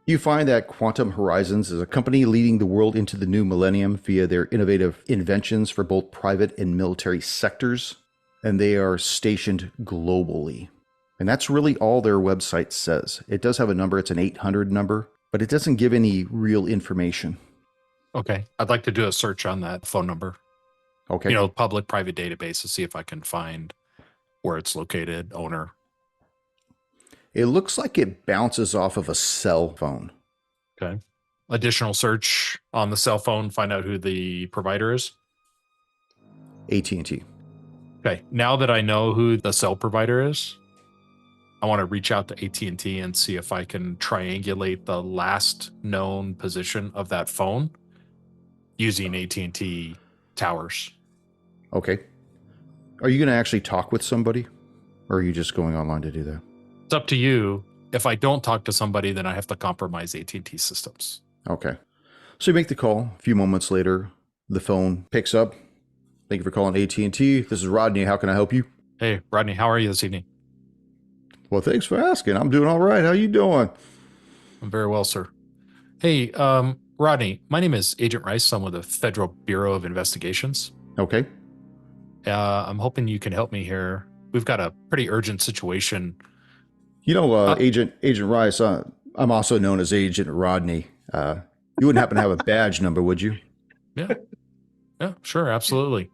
You find that Quantum Horizons is a company leading the world into the new millennium via their innovative inventions for both private and military sectors, and they are stationed globally. And that's really all their website says. It does have a number, it's an 800 number, but it doesn't give any real information. Okay. I'd like to do a search on that phone number. Okay. Public-private database to see if I can find where it's located, owner. It looks like it bounces off of a cell phone. Okay. Additional search on the cell phone, find out who the provider is. AT&T. Okay. Now that I know who the cell provider is, I want to reach out to AT&T and see if I can triangulate the last known position of that phone using AT&T towers. Okay. Are you going to actually talk with somebody, or are you just going online to do that? It's up to you. If I don't talk to somebody, then I have to compromise AT&T systems. Okay. So you make the call. A few moments later, the phone picks up. Thank you for calling AT&T. This is Rodney. How can I help you? Hey, Rodney, how are you this evening? Well, thanks for asking. I'm doing all right. How you doing? I'm very well, sir. Hey, Rodney, my name is Agent Rice. I'm with the Federal Bureau of Investigations. Okay. I'm hoping you can help me here. We've got a pretty urgent situation. Agent Rice, I'm also known as Agent Rodney. You wouldn't happen to have a badge number, would you? Yeah. Yeah, sure. Absolutely.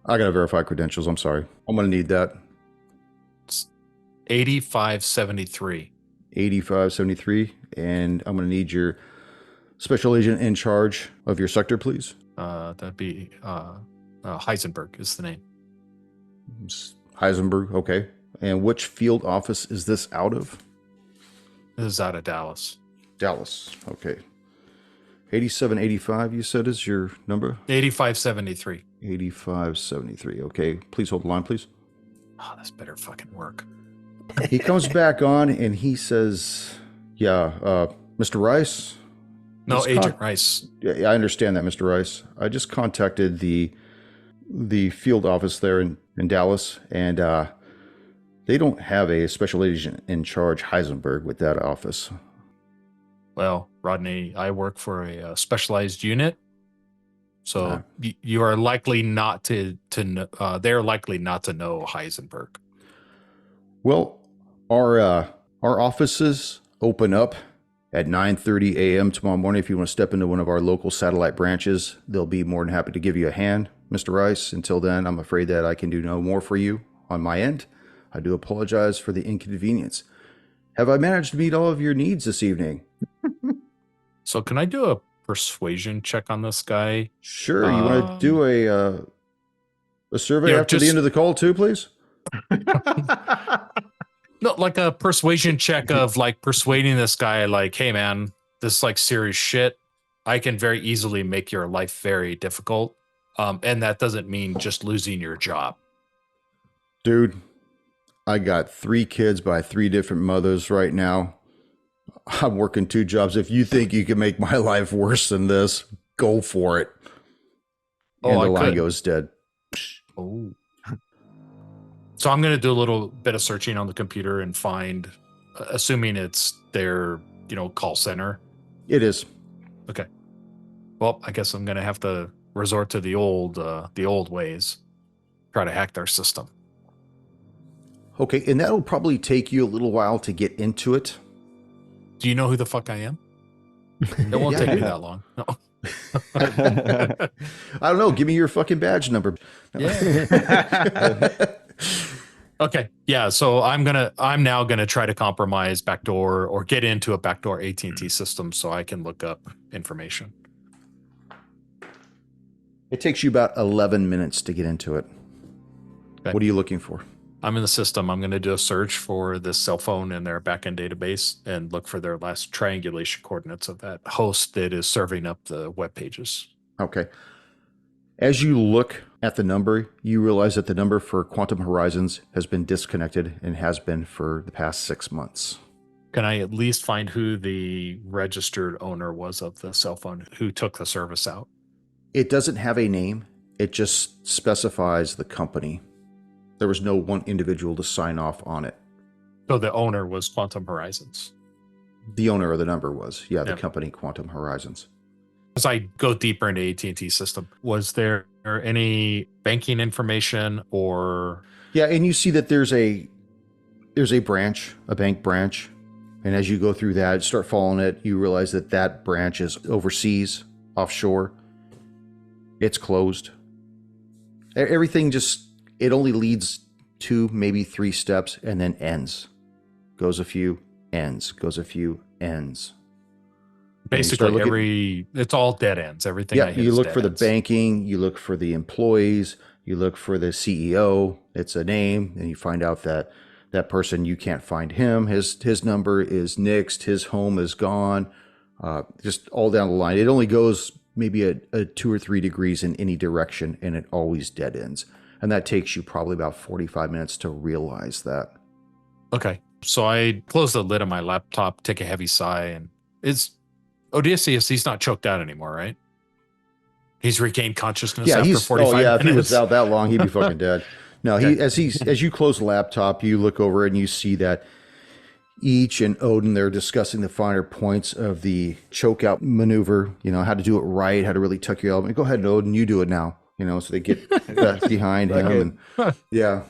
I got to verify credentials. I'm sorry. I'm going to need that. It's 8573. 8573. And I'm going to need your special agent in charge of your sector, please. That'd be Heisenberg is the name. Heisenberg. Okay. And which field office is this out of? This is out of Dallas. Dallas. Okay. 8785, you said, is your number? 8573. 8573. Okay. Please hold the line, please. Oh, this better fucking work. He comes back on and he says, Mr. Rice? No, Just Agent Rice. Yeah, I understand that, Mr. Rice. I just contacted the field office there in Dallas, and they don't have a special agent in charge, Heisenberg, with that office. Well, Rodney, I work for a specialized unit, so you are likely not to know. They're likely not to know Heisenberg. Well, our offices open up at 9:30 a.m. tomorrow morning. If you want to step into one of our local satellite branches, they'll be more than happy to give you a hand, Mr. Rice. Until then, I'm afraid that I can do no more for you on my end. I do apologize for the inconvenience. Have I managed to meet all of your needs this evening? So can I do a persuasion check on this guy? Sure. You want to do a survey after the end of the call too, please? No, like a persuasion check of like persuading this guy, like, hey man, this is like serious shit. I can very easily make your life very difficult. And that doesn't mean just losing your job. Dude, I got 3 kids by 3 different mothers right now. I'm working 2 jobs. If you think you can make my life worse than this, go for it. And the line goes dead. Oh. So I'm going to do a little bit of searching on the computer and find, assuming it's their, call center. It is. Okay. Well, I guess I'm going to have to resort to the old ways. Try to hack their system. Okay, and that'll probably take you a little while to get into it. Do you know who the fuck I am? It won't take me that long. No. I don't know. Give me your fucking badge number. Yeah. Okay. Yeah. So I'm now gonna try to compromise backdoor or get into a backdoor AT&T system so I can look up information. It takes you about 11 minutes to get into it. Okay. What are you looking for? I'm in the system. I'm going to do a search for this cell phone in their backend database and look for their last triangulation coordinates of that host that is serving up the web pages. Okay. As you look at the number, you realize that the number for Quantum Horizons has been disconnected and has been for the past 6 months. Can I at least find who the registered owner was of the cell phone who took the service out? It doesn't have a name. It just specifies the company. There was no one individual to sign off on it. So the owner was Quantum Horizons. The owner of the number was, the company Quantum Horizons. As I go deeper into AT&T system, was there any banking information or? Yeah, and you see that there's a branch, a bank branch, and as you go through that, start following it, you realize that that branch is overseas, offshore. It's closed. Everything just. It only leads 2, maybe 3 steps and then ends. Goes a few, ends. Goes a few, ends. Basically, it's all dead ends. Everything. Yeah, you look for the banking, you look for the employees, you look for the CEO. It's a name, and you find out that that person, you can't find him. His number is nixed. His home is gone. Just all down the line. It only goes maybe a 2 or 3 degrees in any direction, and it always dead ends. And that takes you probably about 45 minutes to realize that. Okay. So I close the lid on my laptop, take a heavy sigh, and is Odysseus, he's not choked out anymore, right? He's regained consciousness after 45 minutes. If he was out that long, he'd be fucking dead. No, Okay. as you close the laptop, you look over and you see that Each and Odin, they're discussing the finer points of the choke out maneuver, how to do it right, how to really tuck your element. Go ahead, Odin, you do it now. So they get back behind him. And, yeah.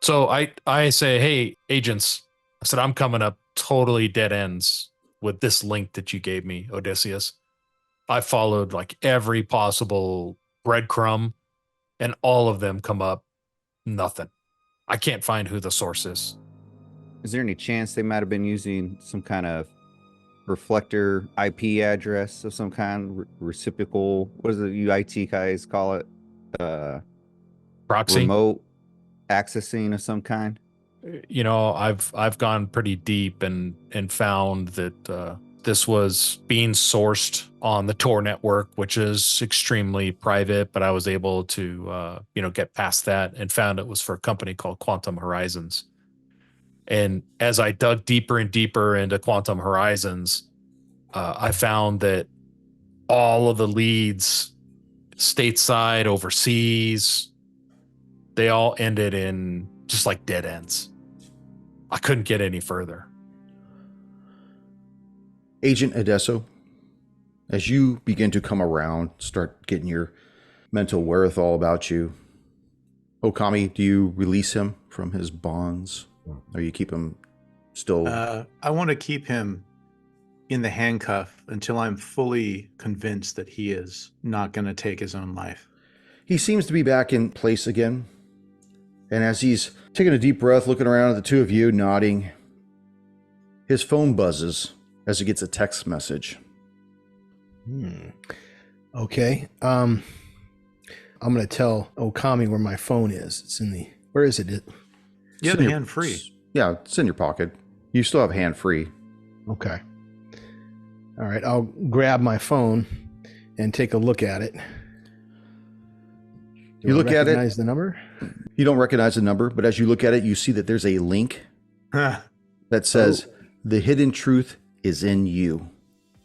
So I say, hey, agents, I said, I'm coming up totally dead ends with this link that you gave me, Odysseus. I followed like every possible breadcrumb and all of them come up nothing. I can't find who the source is. Is there any chance they might have been using some kind of reflector IP address of some kind, reciprocal? What does the UIT guys call it? Proxy, remote accessing of some kind. I've gone pretty deep and found that this was being sourced on the Tor network, which is extremely private. But I was able to get past that and found it was for a company called Quantum Horizons. And as I dug deeper and deeper into Quantum Horizons, I found that all of the leads, stateside, overseas, they all ended in just like dead ends. I couldn't get any further. Agent Adesso, as you begin to come around, start getting your mental wherewithal about you, Okami, do you release him from his bonds? Or you keep him still? I want to keep him in the handcuff until I'm fully convinced that he is not going to take his own life. He seems to be back in place again. And as he's taking a deep breath, looking around at the two of you, nodding, his phone buzzes as he gets a text message. Okay. I'm going to tell Okami where my phone is. It's in the... Where is it? You have the hand free. Yeah, it's in your pocket. You still have hand free. Okay. All right. I'll grab my phone and take a look at it. You look at it. Recognize the number? You don't recognize the number, but as you look at it, you see that there's a link that says, "The hidden truth is in you."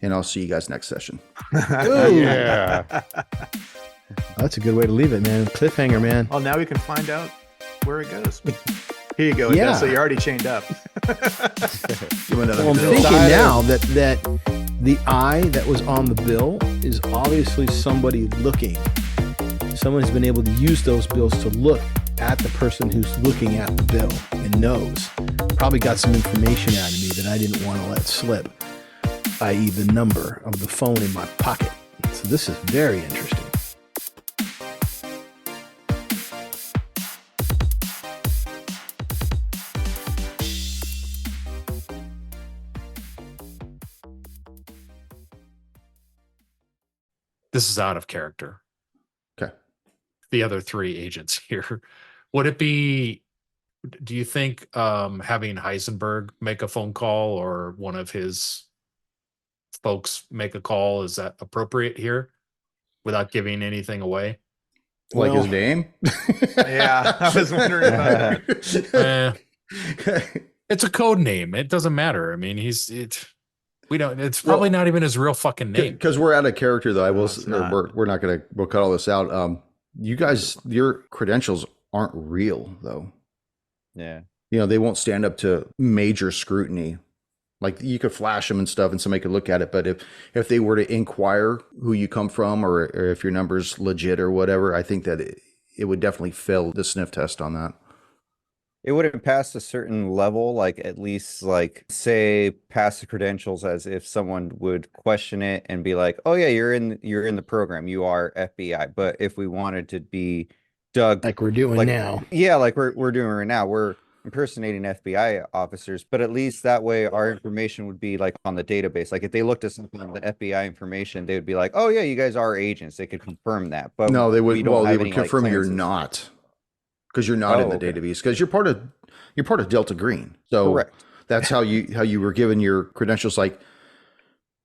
And I'll see you guys next session. Yeah. That's a good way to leave it, man. Cliffhanger, man. Oh, now we can find out where it goes. Here you go. Yeah. So you're already chained up. Give him another Well, I'm bill. thinking now that the eye that was on the bill is obviously somebody looking. Someone has been able to use those bills to look at the person who's looking at the bill and knows. Probably got some information out of me that I didn't want to let slip, i.e. the number of the phone in my pocket. So this is very interesting. This is out of character. Okay. The other three agents here. Would it be, do you think having Heisenberg make a phone call or one of his folks make a call, is that appropriate here without giving anything away? Like Well- his name? Yeah, I was wondering about that. It's a code name. It doesn't matter. I mean, it's probably not even his real fucking name. Because we're out of character, though. I will. it's not. We're not gonna. We'll cut all this out. You guys, your credentials aren't real, though. Yeah. You know, they won't stand up to major scrutiny. Like, you could flash them and stuff, and somebody could look at it. But if they were to inquire who you come from, or if your number's legit or whatever, I think that it would definitely fail the sniff test on that. It wouldn't pass a certain level, like at least like say pass the credentials as if someone would question it and be like, "Oh yeah, you're in the program, you are FBI." But if we wanted to be dug Like we're doing like, now. yeah, like we're doing right now, we're impersonating FBI officers, but at least that way our information would be like on the database. Like if they looked at something on the FBI information, they would be like, "Oh yeah, you guys are agents." They could confirm that. But No, they would. we don't Well, they have would any, like, confirm you're clearances. not, because you're not in Oh, the okay. database. Because you're part of Delta Green. So Correct. that's how you were given your credentials. Like,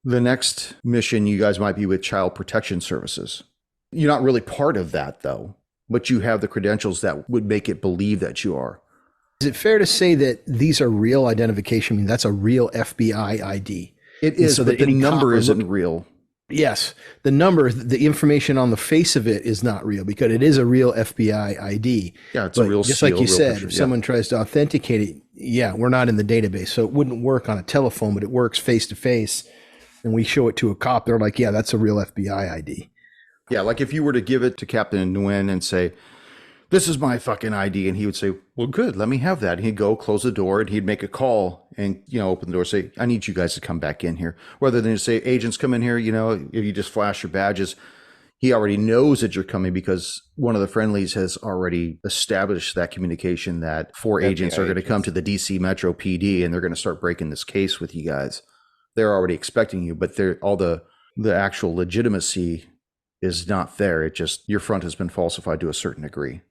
the next mission, you guys might be with Child Protection Services. You're not really part of that, though, but you have the credentials that would make it believe that you are. Is it fair to say that these are real identification? I mean, that's a real FBI ID. It is, so but that the any cop number would isn't look- real. Yes, the number, the information on the face of it is not real because it is a real FBI ID. Yeah, it's a But real just seal, like you real said, picture, if yeah. someone tries to authenticate it, yeah, we're not in the database. So it wouldn't work on a telephone, but it works face to face. And we show it to a cop, they're like, yeah, that's a real FBI ID. Yeah, like if you were to give it to Captain Nguyen and say, "This is my fucking ID," and he would say, "Well, good, let me have that." And he'd go close the door and he'd make a call and, open the door, say, "I need you guys to come back in here." Rather than say, "Agents, come in here," if you just flash your badges, he already knows that you're coming because one of the friendlies has already established that communication that 4 agents are going to come to the DC Metro PD and they're going to start breaking this case with you guys. They're already expecting you, but all the actual legitimacy is not there. It just, your front has been falsified to a certain degree.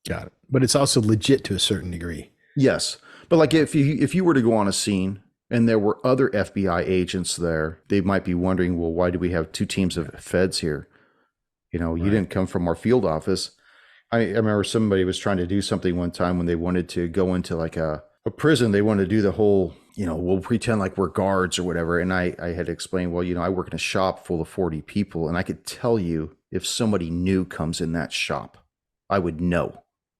Got it. But it's also legit to a certain degree. Yes. But like if you were to go on a scene and there were other FBI agents there, they might be wondering, well, why do we have 2 teams of feds here? You didn't come from our field office. I remember somebody was trying to do something one time when they wanted to go into like a prison. They wanted to do the whole, we'll pretend like we're guards or whatever. And I had to explain, well, I work in a shop full of 40 people, and I could tell you if somebody new comes in that shop, I would know.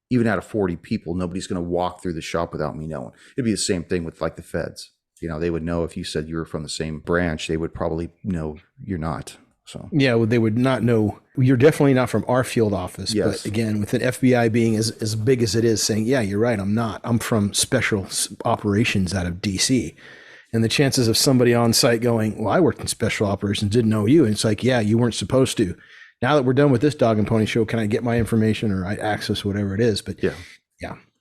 Even out of 40 people, nobody's going to walk through the shop without me knowing. It'd be the same thing with like the feds. They would know if you said you were from the same branch, they would probably know you're not. So yeah, well, they would not know. You're definitely not from our field office. Yes. But again, with an FBI being as big as it is, saying, yeah, you're right, I'm not. I'm from special operations out of DC. And the chances of somebody on site going, well, I worked in special operations, didn't know you. And it's like, yeah, you weren't supposed to. Now that we're done with this dog and pony show, can I get my information or I access whatever it is? But yeah,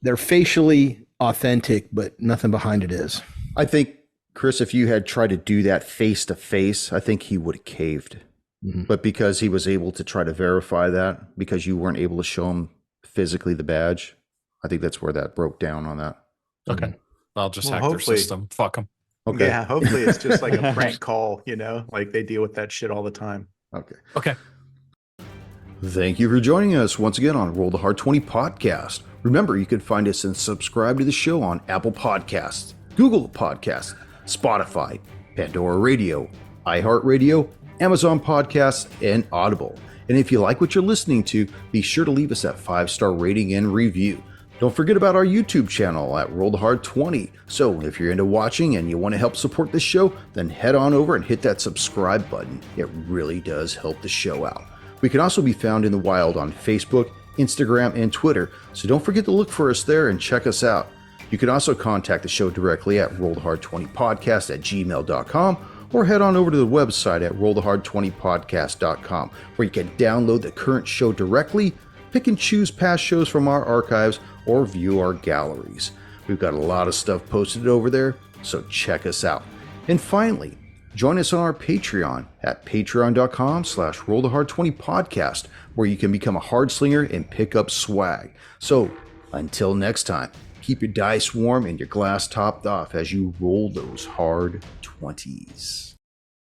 they're facially authentic, but nothing behind it is. I think, Chris, if you had tried to do that face to face, I think he would have caved. Mm-hmm. But because he was able to try to verify that, because you weren't able to show him physically the badge, I think that's where that broke down on that. Okay. Mm-hmm. I'll just hack their system. Fuck them. Okay. Yeah, hopefully it's just like a prank call, like they deal with that shit all the time. Okay. Thank you for joining us once again on Roll the Hard 20 podcast. Remember, you can find us and subscribe to the show on Apple Podcasts, Google Podcasts, Spotify, Pandora Radio, iHeart Radio, Amazon Podcasts, and Audible. And if you like what you're listening to, be sure to leave us that 5-star rating and review. Don't forget about our YouTube channel at Roll the Hard 20. So if you're into watching and you want to help support this show, then head on over and hit that subscribe button. It really does help the show out. We can also be found in the wild on Facebook, Instagram, and Twitter, so don't forget to look for us there and check us out. You can also contact the show directly at rollthehard20podcast@gmail.com or head on over to the website at rollthehard20podcast.com, where you can download the current show directly, pick and choose past shows from our archives, or view our galleries. We've got a lot of stuff posted over there, so check us out. And finally, join us on our Patreon at patreon.com/rollthehard20podcast, where you can become a hard slinger and pick up swag. So until next time, keep your dice warm and your glass topped off as you roll those hard 20s.